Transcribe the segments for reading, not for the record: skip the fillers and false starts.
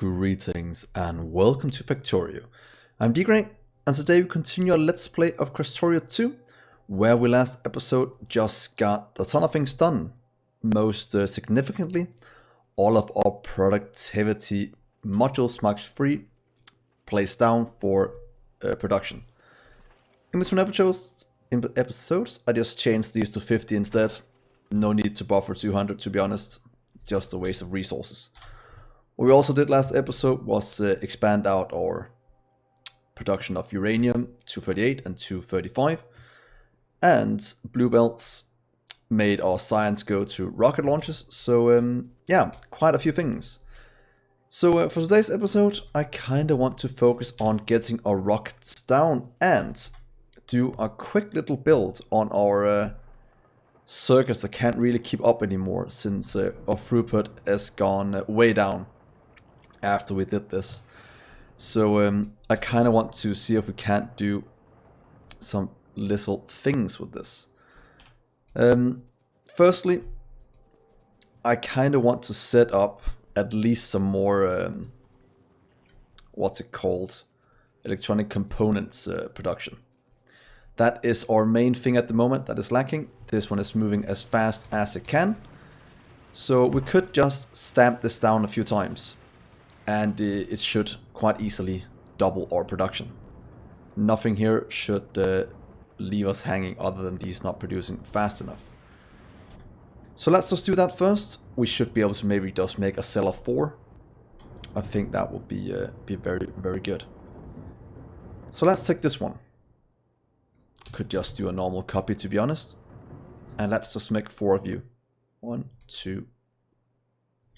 Greetings and welcome to Factorio. I'm Dgray, and today we continue our Let's Play of Krastorio 2, where we last episode just got a ton of things done. Most significantly, all of our productivity modules marked free placed down for production. In between episodes, I just changed these to 50 instead. No need to buffer 200, to be honest, just a waste of resources. What we also did last episode was expand out our production of uranium 238 and 235, and blue belts made our science go to rocket launches. So yeah, quite a few things. So for today's episode, I kind of want to focus on getting our rockets down and do a quick little build on our circuits that can't really keep up anymore, since our throughput has gone way down after we did this. So I kind of want to see if we can't do some little things with this. Firstly, I kind of want to set up at least some more what's it called, electronic components production. That is our main thing at the moment that is lacking. This one is moving as fast as it can, so we could just stamp this down a few times and it should quite easily double our production. Nothing here should leave us hanging other than these not producing fast enough. So let's just do that first. We should be able to maybe just make a cell of 4. I think that would be very, very good. So let's take this one. Could just do a normal copy, to be honest. And let's just make 4 of you. 1, 2,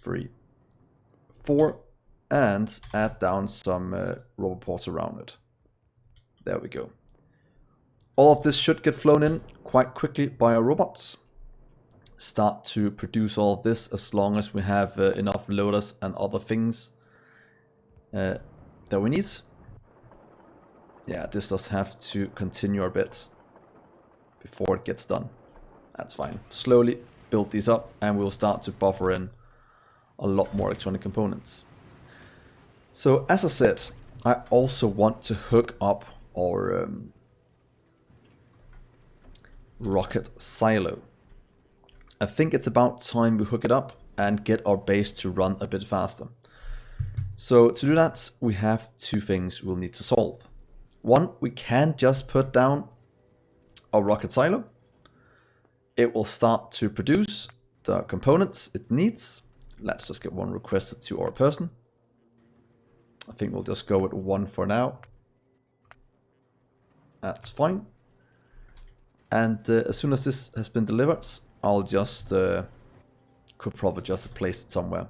3, 4. And add down some rubber ports around it. There we go. All of this should get flown in quite quickly by our robots. Start to produce all of this as long as we have enough loaders and other things that we need. Yeah, this does have to continue a bit before it gets done. That's fine. Slowly build these up and we'll start to buffer in a lot more electronic components. So as I said, I also want to hook up our rocket silo. I think it's about time we hook it up and get our base to run a bit faster. So to do that, we have 2 things we'll need to solve. One, we can just put down our rocket silo. It will start to produce the components it needs. Let's just get one requested to our person. I think we'll just go with 1 for now. That's fine. And as soon as this has been delivered, I'll just could probably just place it somewhere.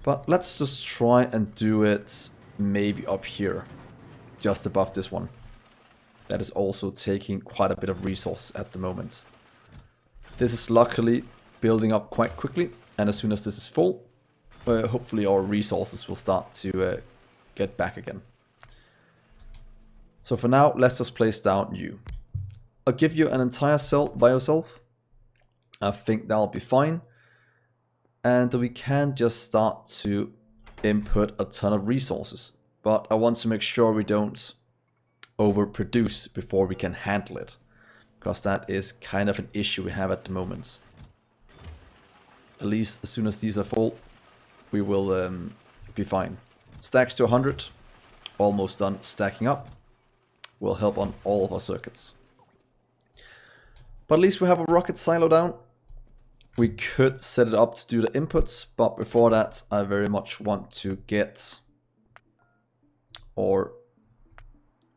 But let's just try and do it maybe up here, just above this one. That is also taking quite a bit of resource at the moment. This is luckily building up quite quickly, and as soon as this is full, hopefully our resources will start to get back again. So for now, let's just place down you. I'll give you an entire cell by yourself. I think that'll be fine. And we can just start to input a ton of resources. But I want to make sure we don't overproduce before we can handle it, because that is kind of an issue we have at the moment. At least as soon as these are full, we will be fine. Stacks to 100, almost done stacking up. Will help on all of our circuits. But at least we have a rocket silo down. We could set it up to do the inputs, but before that I very much want to get our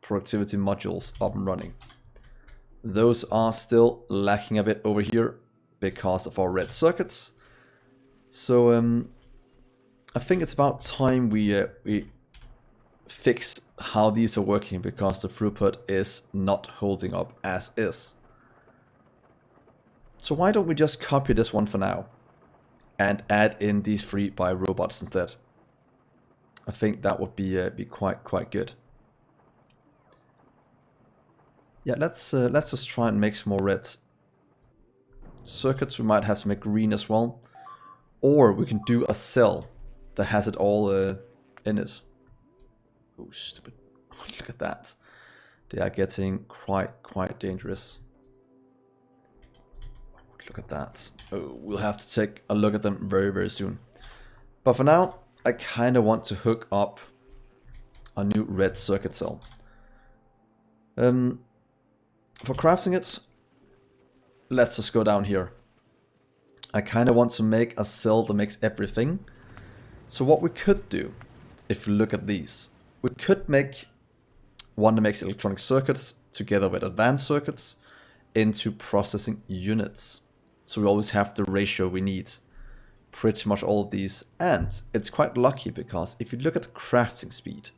productivity modules up and running. Those are still lacking a bit over here because of our red circuits. So I think it's about time we fix how these are working, because the throughput is not holding up as is. So why don't we just copy this one for now and add in these 3 by robots instead? I think that would be quite good. Yeah, let's just try and make some more red circuits. We might have to make green as well, or we can do a cell that has it all in it. Oh, stupid. Look at that. They are getting quite dangerous. Look at that. Oh, we'll have to take a look at them very soon. But for now, I kind of want to hook up a new red circuit cell. For crafting it, let's just go down here. I kind of want to make a cell that makes everything. So what we could do, if we look at these, we could make one that makes electronic circuits together with advanced circuits into processing units. So we always have the ratio we need. Pretty much all of these. And it's quite lucky because if you look at the crafting speed,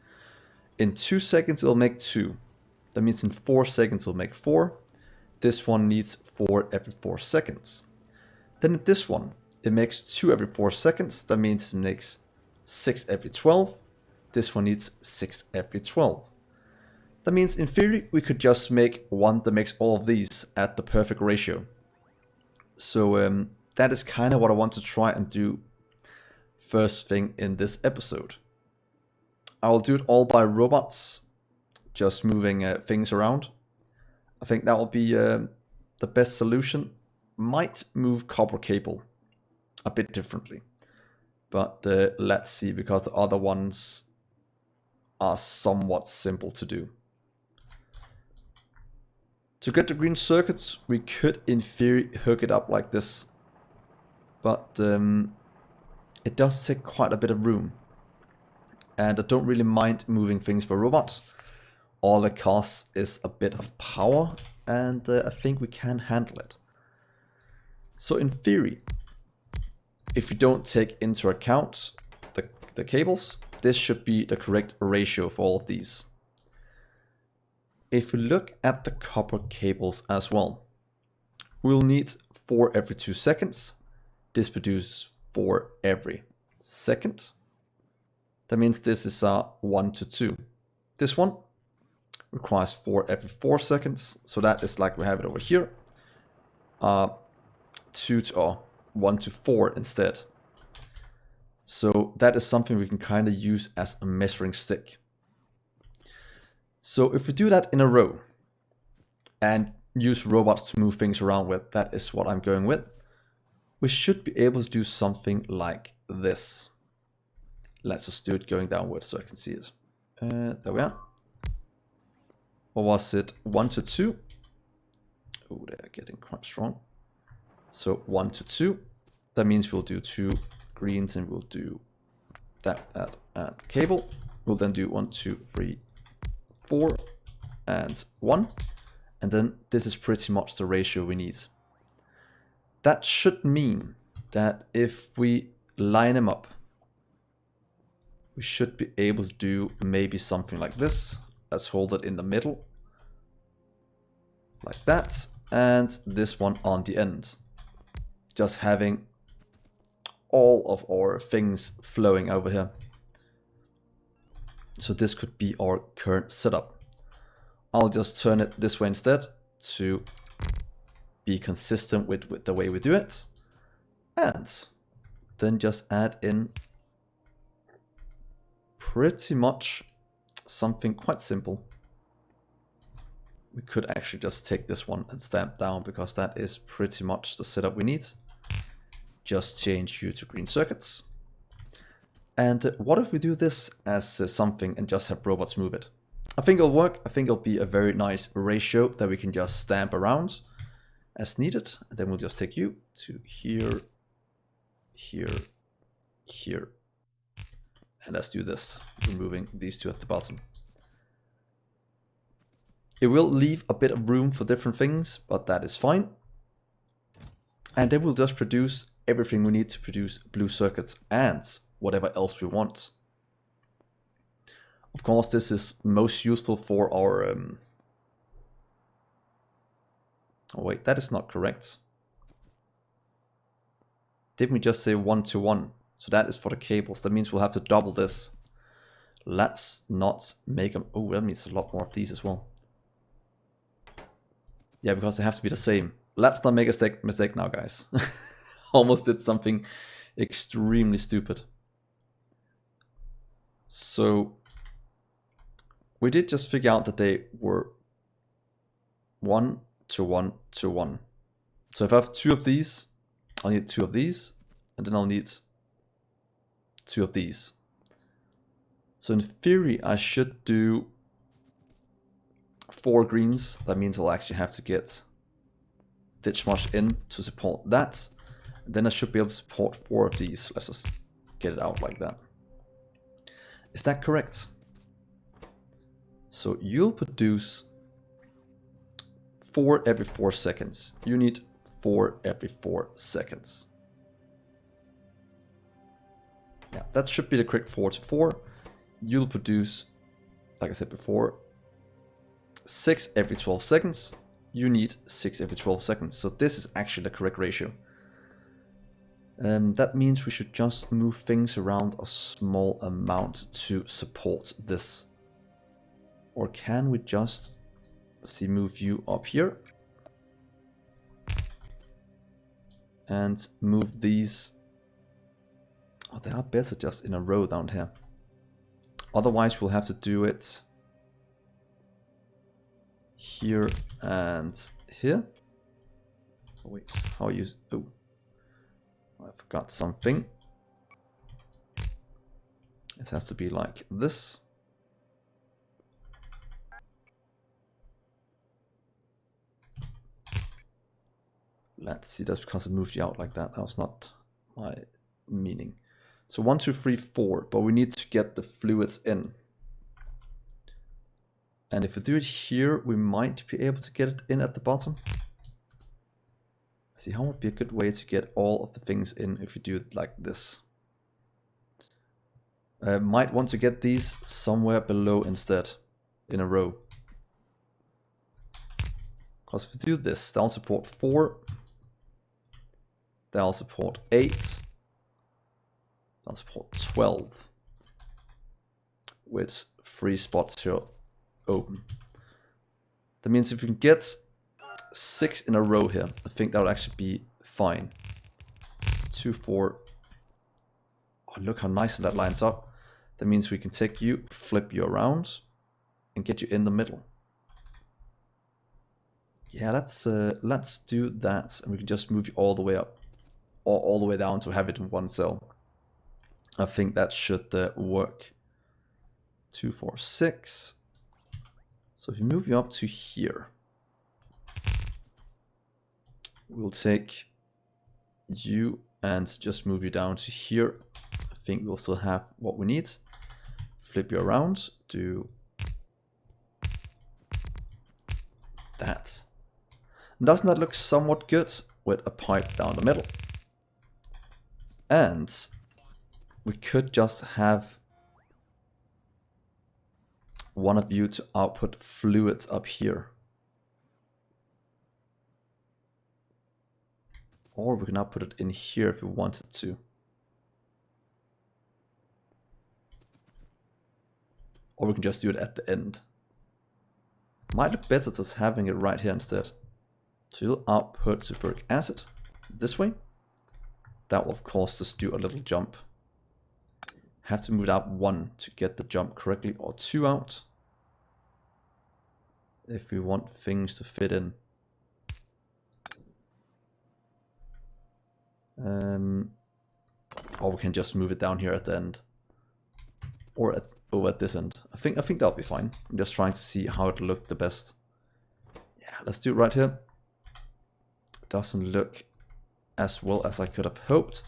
in 2 seconds it'll make 2. That means in 4 seconds it'll make 4. This one needs 4 every 4 seconds. Then in this one, it makes 2 every 4 seconds. That means it makes 6 every 12. This one needs 6 every 12. That means in theory, we could just make one that makes all of these at the perfect ratio. So that is kind of what I want to try and do first thing in this episode. I'll do it all by robots, just moving things around. I think that will be the best solution. Might move copper cable a bit differently. But let's see, because the other ones are somewhat simple to do. To get the green circuits, we could in theory hook it up like this. But it does take quite a bit of room. And I don't really mind moving things by robot. All it costs is a bit of power, and I think we can handle it. So in theory, if you don't take into account the cables, this should be the correct ratio for all of these. If we look at the copper cables as well, we'll need 4 every 2 seconds. This produces 4 every second. That means this is a 1 to 2. This one requires 4 every 4 seconds. So that is like we have it over here. 2 to 1 to 4 instead. So that is something we can kind of use as a measuring stick. So if we do that in a row and use robots to move things around with, that is what I'm going with. We should be able to do something like this. Let's just do it going downwards so I can see it. There we are. Or was it 1 to 2? Oh, they're getting quite strong. So 1 to 2. That means we'll do 2 greens and we'll do that and cable. We'll then do 1, 2, 3, 4 and 1. And then this is pretty much the ratio we need. That should mean that if we line them up, we should be able to do maybe something like this. Let's hold it in the middle. Like that. And this one on the end. Just having all of our things flowing over here. So this could be our current setup. I'll just turn it this way instead to be consistent with the way we do it. And then just add in pretty much something quite simple. We could actually just take this one and stamp down because that is pretty much the setup we need. Just change you to green circuits. And what if we do this as something and just have robots move it? I think it'll work. I think it'll be a very nice ratio that we can just stamp around as needed. And then we'll just take you to here, here, here. And let's do this, removing these two at the bottom. It will leave a bit of room for different things, but that is fine. And then we'll just produce everything we need to produce blue circuits and whatever else we want. Of course, this is most useful for our... Oh wait, that is not correct. Didn't we just say 1 to 1? So that is for the cables. That means we'll have to double this. Let's not make them... Oh, that means a lot more of these as well. Yeah, because they have to be the same. Let's not make a mistake now, guys. Almost did something extremely stupid. So we did just figure out that they were 1 to 1 to 1. So if I have 2 of these, I'll need 2 of these, and then I'll need 2 of these. So in theory, I should do 4 greens. That means I'll actually have to get Ditchmarsh in to support that. And then I should be able to support 4 of these. Let's just get it out like that. Is that correct? So you'll produce 4 every 4 seconds. You need 4 every 4 seconds. Yeah, that should be the correct 4 to 4. You'll produce, like I said before, 6 every 12 seconds. You need 6 every 12 seconds. So this is actually the correct ratio. That means we should just move things around a small amount to support this. Or can we just, move you up here? And move these. Oh, they are better just in a row down here. Otherwise, we'll have to do it here and here. Oh, wait, how are you? Oh, I forgot something. It has to be like this. Let's see, that's because I moved you out like that. That was not my meaning. So 1, 2, 3, 4, but we need to get the fluids in. And if we do it here, we might be able to get it in at the bottom. See, how would be a good way to get all of the things in if we do it like this? Might want to get these somewhere below instead, in a row. Because if we do this, they'll support 4. They'll support 8. They'll support 12. With 3 spots here open. That means if we can get 6 in a row here, I think that would actually be fine. 2, 4. Oh, look how nice that lines up. That means we can take you, flip you around, and get you in the middle. Yeah, let's do that, and we can just move you all the way up, or all the way down to have it in one cell. I think that should work. 2, 4, 6. So if you move you up to here, we'll take you and just move you down to here. I think we'll still have what we need. Flip you around, do that. And doesn't that look somewhat good with a pipe down the middle? And we could just have one of you to output fluids up here. Or we can now put it in here if we wanted to. Or we can just do it at the end. Might look better just having it right here instead. So you'll output sulfuric acid this way. That will of course just do a little jump. Have to move it out 1 to get the jump correctly, or 2 out. If we want things to fit in. Or we can just move it down here at the end. Or at this end. I think that'll be fine. I'm just trying to see how it looked the best. Yeah, let's do it right here. Doesn't look as well as I could have hoped.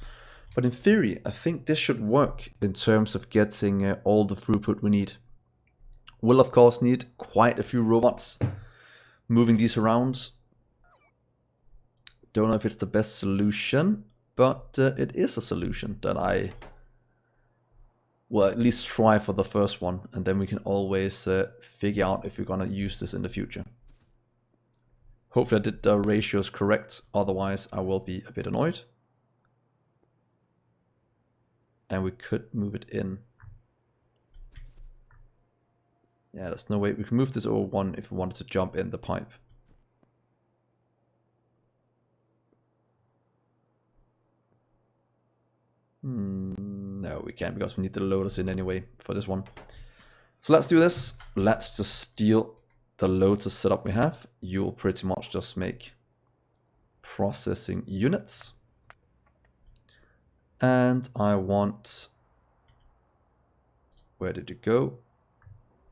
But in theory, I think this should work in terms of getting all the throughput we need. We'll of course need quite a few robots moving these around. Don't know if it's the best solution, but it is a solution that I will at least try for the first one, and then we can always figure out if we're gonna use this in the future. Hopefully I did the ratios correct, otherwise I will be a bit annoyed. And we could move it in. Yeah, there's no way. We can move this over 1 if we wanted to jump in the pipe. No, we can't because we need the loaders in anyway for this one. So let's do this. Let's just steal the loader setup we have. You'll pretty much just make processing units. And I want, where did it go?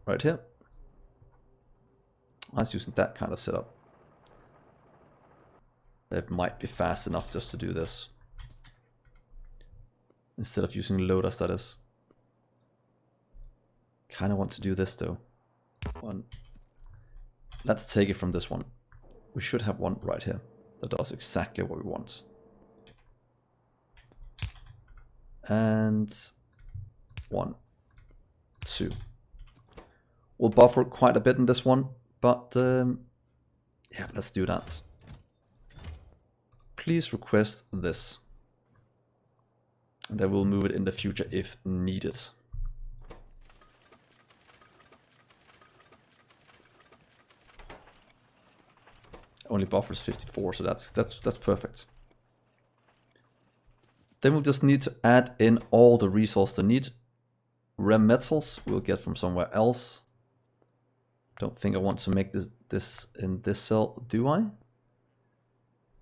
Right here. I was using that kind of setup. It might be fast enough just to do this. Instead of using loaders, that is. Kind of want to do this though. One. Let's take it from this one. We should have one right here that does exactly what we want. And 1, 2. We'll buffer quite a bit in this one, but yeah, let's do that. Please request this. And then we'll move it in the future if needed. Only buffers 54, so that's perfect. Then we'll just need to add in all the resources they need. Rem metals we'll get from somewhere else. Don't think I want to make this in this cell, do I?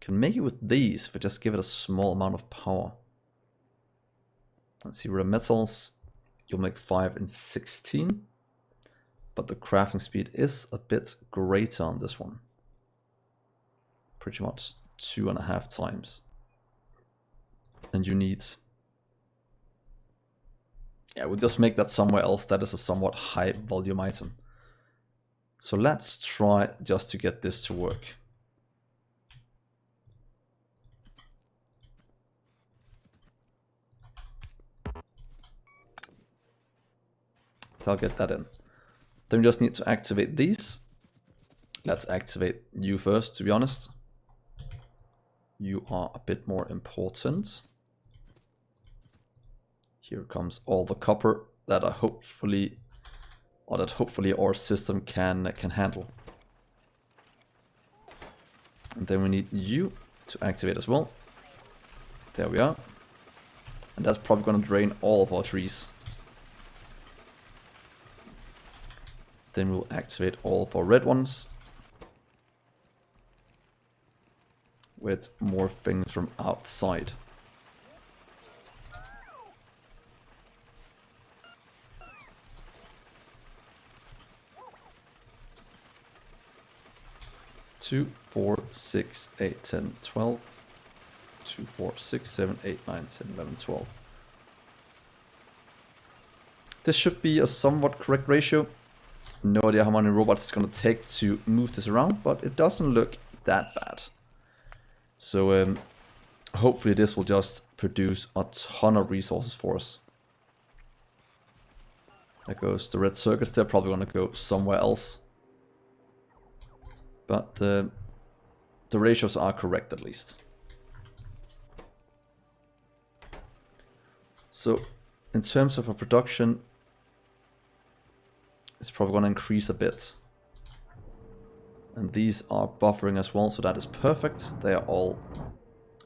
Can make it with these if I just give it a small amount of power. Let's see, rem metals, you'll make 5 and 16. But the crafting speed is a bit greater on this one. Pretty much 2.5 times. And you need, yeah, we'll just make that somewhere else. That is a somewhat high volume item. So let's try just to get this to work. So I'll get that in. Then we just need to activate these. Let's activate you first, to be honest. You are a bit more important. Here comes all the copper that I hopefully our system can handle. And then we need you to activate as well. There we are. And that's probably going to drain all of our trees. Then we'll activate all of our red ones with more things from outside. Two, 4, 6, 8, 10, 12. 2, 4, 6, 7, 8, 9, 10, 11, 12. This should be a somewhat correct ratio. No idea how many robots it's going to take to move this around, but it doesn't look that bad. So hopefully this will just produce a ton of resources for us. There goes the red circuits. They're probably going to go somewhere else. But the ratios are correct at least. So in terms of a production, it's probably going to increase a bit. And these are buffering as well, so that is perfect. They are all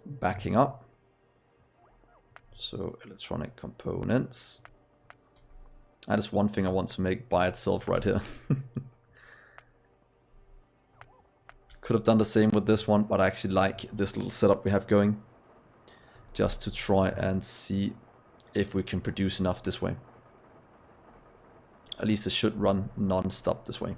backing up. So electronic components. That is one thing I want to make by itself right here. Could have done the same with this one, but I actually like this little setup we have going. Just to try and see if we can produce enough this way. At least it should run non-stop this way.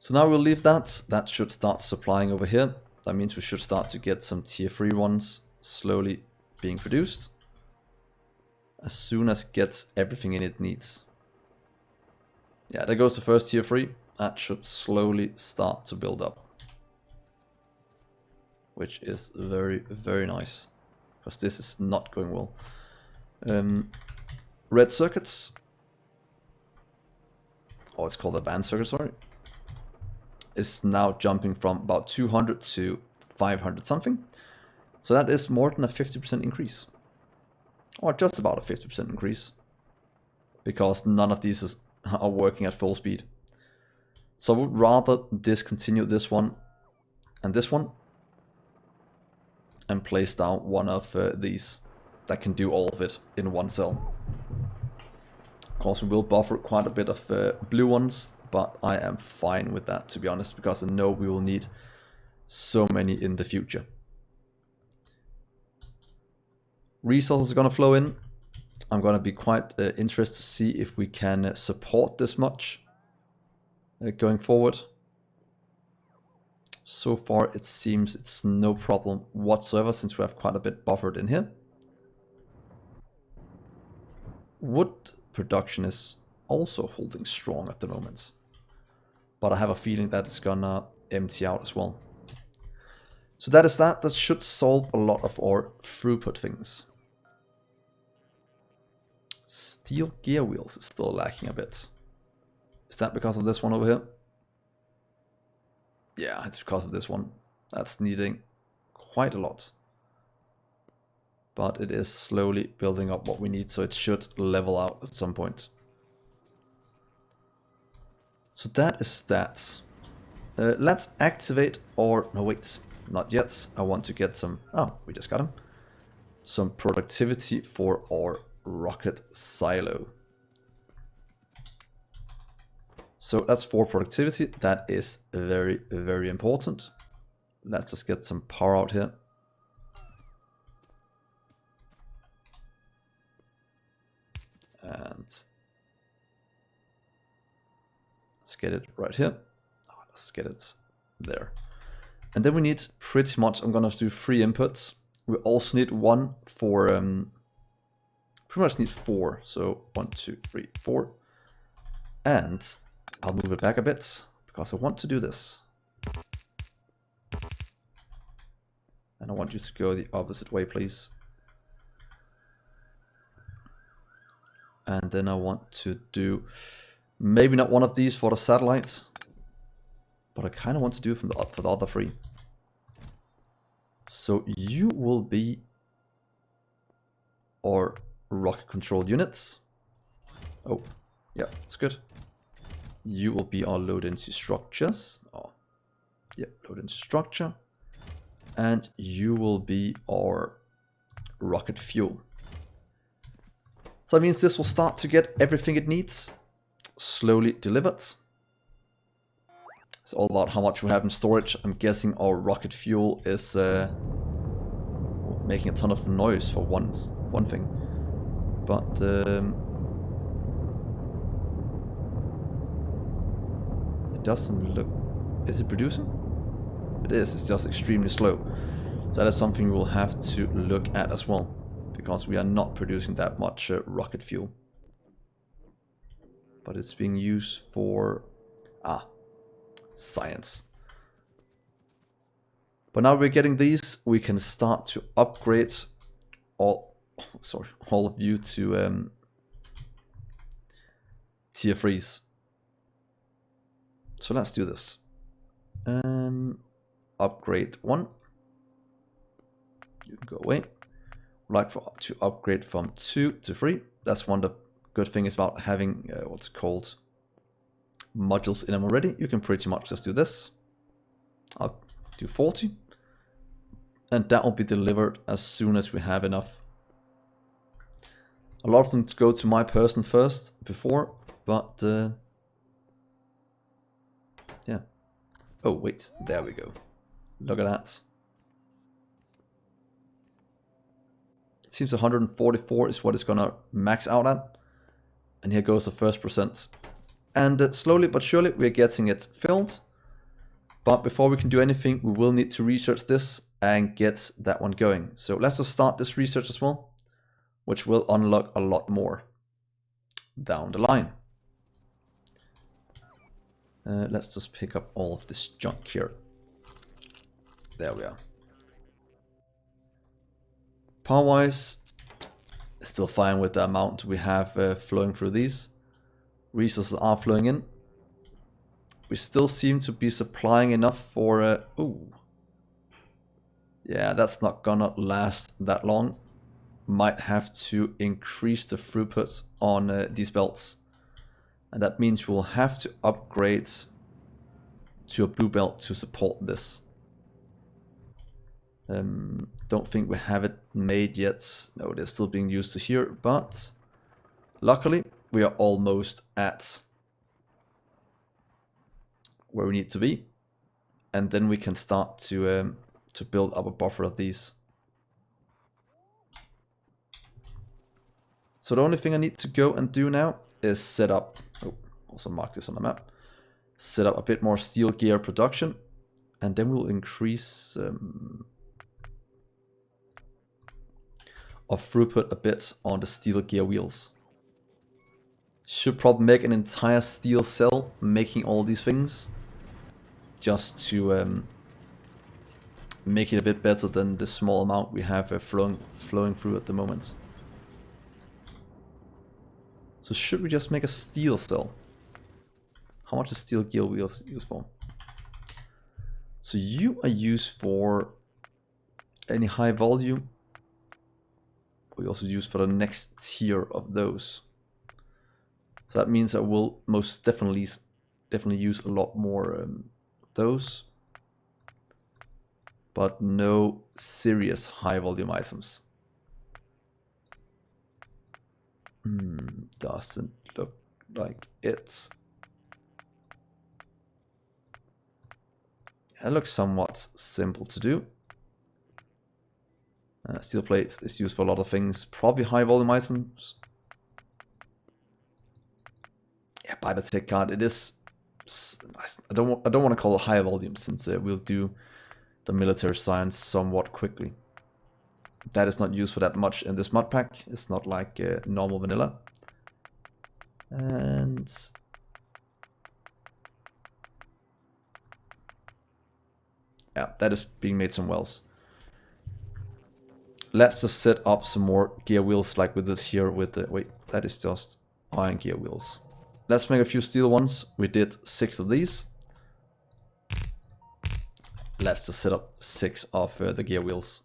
So now we'll leave that. That should start supplying over here. That means we should start to get some tier 3 ones slowly being produced. As soon as it gets everything in it needs. Yeah, there goes the first tier 3. That should slowly start to build up. Which is very, very nice. Because this is not going well. Red circuits. Oh, it's called advanced circuits, sorry. Is now jumping from about 200 to 500 something. So that is more than a 50% increase. Or just about a 50% increase. Because none of these are working at full speed. So I would rather discontinue this one and this one. and place down one of these that can do all of it in one cell. Of course, we will buffer quite a bit of blue ones, but I am fine with that, to be honest, because I know we will need so many in the future. Resources are going to flow in. I'm going to be quite interested to see if we can support this much going forward. So far, it seems it's no problem whatsoever, since we have quite a bit buffered in here. Wood production is also holding strong at the moment, but I have a feeling that it's gonna empty out as well. So that is that. That should solve a lot of our throughput things. Steel gear wheels is still lacking a bit. Is that because of this one over here? Yeah, it's because of this one. That's needing quite a lot. But it is slowly building up what we need, so it should level out at some point. So that is that. Let's activate our... No, wait. Not yet. I want to get some... Oh, we just got him. Some productivity for our rocket silo. So that's for productivity. That is very, very important. Let's just get some power out here. And let's get it right here. Oh, let's get it there. And then we need pretty much, I'm gonna do 3 inputs. We also need one for, pretty much need 4. So 1, 2, 3, 4. And I'll move it back a bit because I want to do this. And I want you to go the opposite way, please. And then I want to do maybe not one of these for the satellite, but I kind of want to do it from for the other 3. So you will be our rocket control units. Oh, yeah, that's good. You will be our load into structures. Oh, yeah, load into structure. And you will be our rocket fuel. So that means this will start to get everything it needs slowly delivered. It's all about how much we have in storage. I'm guessing our rocket fuel is making a ton of noise for one thing. But it doesn't look... Is it producing? It is. It's just extremely slow. So that is something we will have to look at as well, because we are not producing that much rocket fuel. But it's being used for science. But now we're getting these, we can start to upgrade all of you to tier 3s. So let's do this. Upgrade 1. You can go away. Like to upgrade from 2 to 3. That's one of the good things about having what's called modules in them already. You can pretty much just do this. I'll do 40. And that will be delivered as soon as we have enough. A lot of them go to my person first before, but yeah. Oh wait, there we go. Look at that. It seems 144 is what it's gonna max out at. And here goes the first %. And slowly but surely we're getting it filled. But before we can do anything, we will need to research this and get that one going. So let's just start this research as well, which will unlock a lot more down the line. Let's just pick up all of this junk here. There we are. Power-wise, still fine with the amount we have flowing through these. Resources are flowing in. We still seem to be supplying enough for... ooh. Yeah, that's not gonna last that long. Might have to increase the throughput on these belts. And that means we'll have to upgrade to a blue belt to support this. Don't think we have it made yet. No, they're still being used to here, but luckily we are almost at where we need to be, and then we can start to build up a buffer of these. So the only thing I need to go and do now is set up, also mark this on the map, set up a bit more steel gear production, and then we'll increase our throughput a bit on the steel gear wheels. Should probably make an entire steel cell making all these things, just to make it a bit better than the small amount we have flowing through at the moment. So should we just make a steel cell? How much is steel gear wheels used for? So you are used for any high volume. We also use for the next tier of those. So that means I will most definitely use a lot more those, but no serious high volume items. Doesn't look like it. That looks somewhat simple to do. Steel plates is used for a lot of things, probably high volume items. Yeah, by the tech card, it is. I don't want to call it high volume, since we'll do the military science somewhat quickly. That is not used for that much in this mod pack. It's not like normal vanilla. And yeah, that is being made somewhere else. Let's just set up some more gear wheels like we did here with the... Wait, that is just iron gear wheels. Let's make a few steel ones. We did 6 of these. Let's just set up 6 of the gear wheels.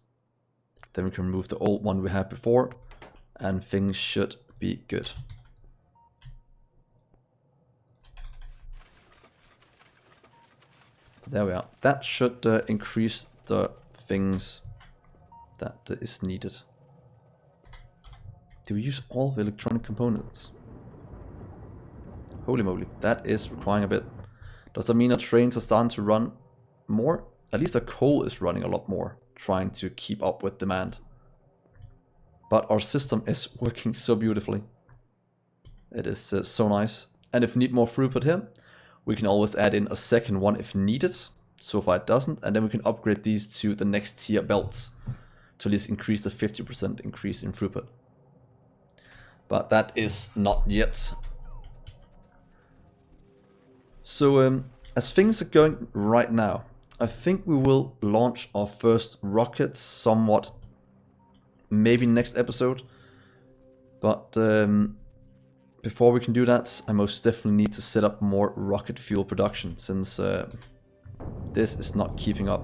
Then we can remove the old one we had before, and things should be good. There we are. That should increase the things that is needed. Do we use all the electronic components? Holy moly, that is requiring a bit. Does that mean our trains are starting to run more? At least our coal is running a lot more, trying to keep up with demand. But our system is working so beautifully. It is so nice. And if we need more throughput here, we can always add in a second one if needed. So far it doesn't. And then we can upgrade these to the next tier belts to at least increase the 50% increase in throughput. But that is not yet. So as things are going right now, I think we will launch our first rocket somewhat, maybe next episode. But before we can do that, I most definitely need to set up more rocket fuel production, since this is not keeping up.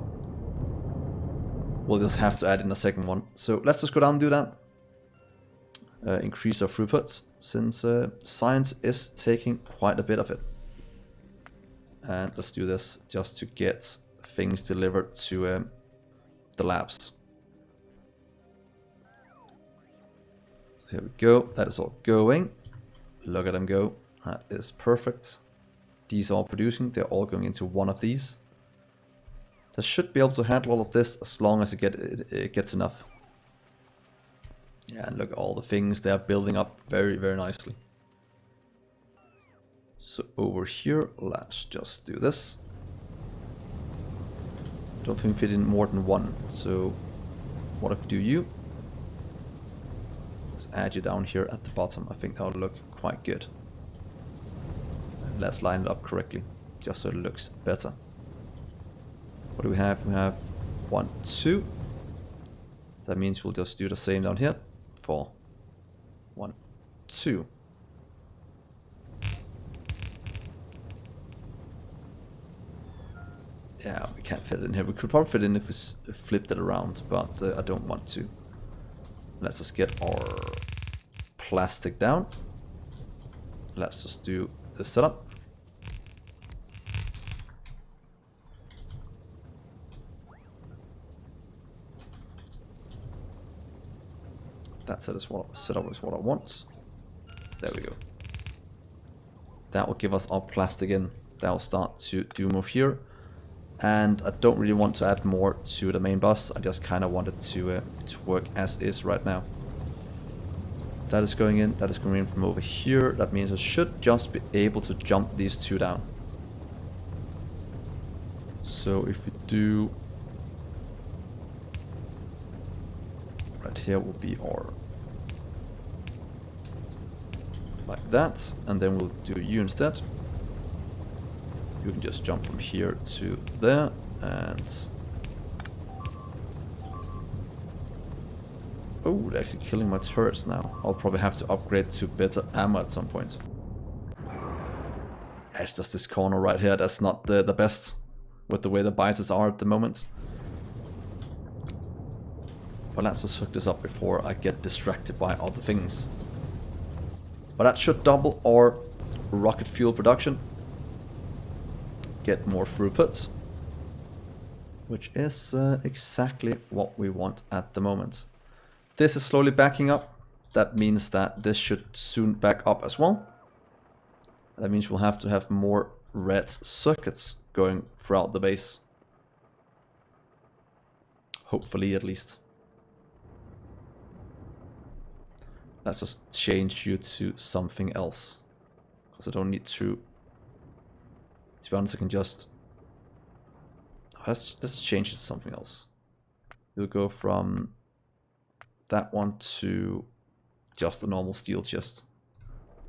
We'll just have to add in a second one. So let's just go down and do that. Increase our throughput, since science is taking quite a bit of it. And let's do this just to get things delivered to the labs. So here we go. That is all going. Look at them go. That is perfect. These are all producing. They're all going into one of these. That should be able to handle all of this as long as it gets enough. Yeah, and look at all the things they are building up very, very nicely. So over here, let's just do this. Don't think we fit in more than one. So what if we do you? Let's add you down here at the bottom. I think that'll look quite good. And let's line it up correctly, just so it looks better. What do we have? We have 1, 2. That means we'll just do the same down here for 1, 2. Yeah, we can't fit it in here. We could probably fit it in if we flipped it around, but I don't want to. Let's just get our plastic down. Let's just do the setup. That setup is what I want. There we go. That will give us our plastic in. That will start to do move here. And I don't really want to add more to the main bus. I just kind of want it to work as is right now. That is going in. That is coming in from over here. That means I should just be able to jump these two down. So if we do... Right here will be our... like that. And then we'll do you instead. You can just jump from here to there. And... oh, they're actually killing my turrets now. I'll probably have to upgrade to better ammo at some point. It's just this corner right here. That's not the best with the way the biters are at the moment. But let's just hook this up before I get distracted by other things. But that should double our rocket fuel production. Get more throughput. Which is exactly what we want at the moment. This is slowly backing up. That means that this should soon back up as well. That means we'll have to have more red circuits going throughout the base. Hopefully, at least. Let's just change you to something else. Because I don't need to... to be honest, I can just... let's change it to something else. We'll go from... that one to just a normal steel chest.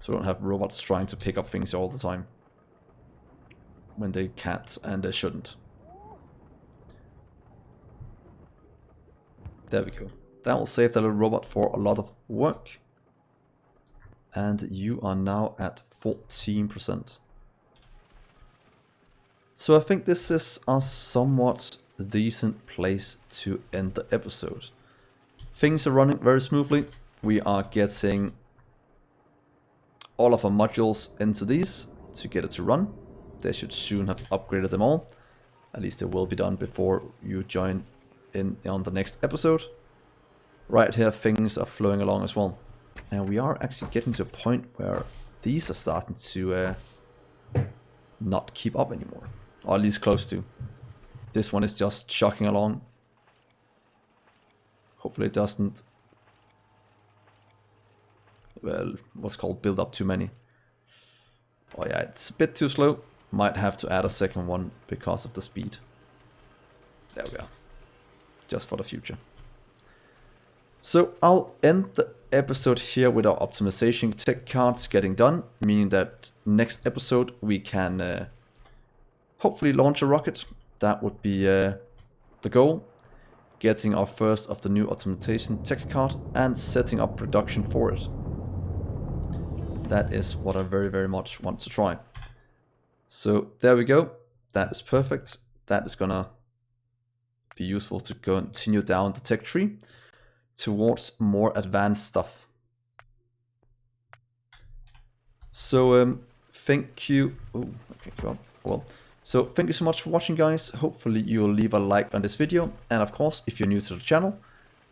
So we don't have robots trying to pick up things all the time. When they can't and they shouldn't. There we go. That will save the little robot for a lot of work. And you are now at 14%. So I think this is a somewhat decent place to end the episode. Things are running very smoothly. We are getting all of our modules into these to get it to run. They should soon have upgraded them all. At least they will be done before you join in on the next episode. Right here, things are flowing along as well. And we are actually getting to a point where these are starting to not keep up anymore. Or at least close to. This one is just chugging along. Hopefully it doesn't, well, what's called build up too many. Oh yeah, it's a bit too slow. Might have to add a second one because of the speed. There we are. Just for the future. So I'll end the episode here with our optimization tech cards getting done. Meaning that next episode we can hopefully launch a rocket. That would be the goal. Getting our first of the new optimization tech card and setting up production for it. That is what I very, very much want to try. So there we go. That is perfect. That is gonna be useful to continue down the tech tree towards more advanced stuff. So thank you. Oh, okay, well. So thank you so much for watching, guys. Hopefully you'll leave a like on this video. And of course, if you're new to the channel,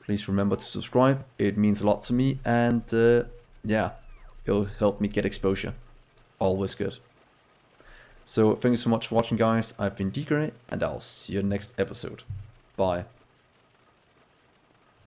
please remember to subscribe. It means a lot to me. And yeah, it'll help me get exposure. Always good. So thank you so much for watching, guys. I've been Dgray, and I'll see you next episode. Bye.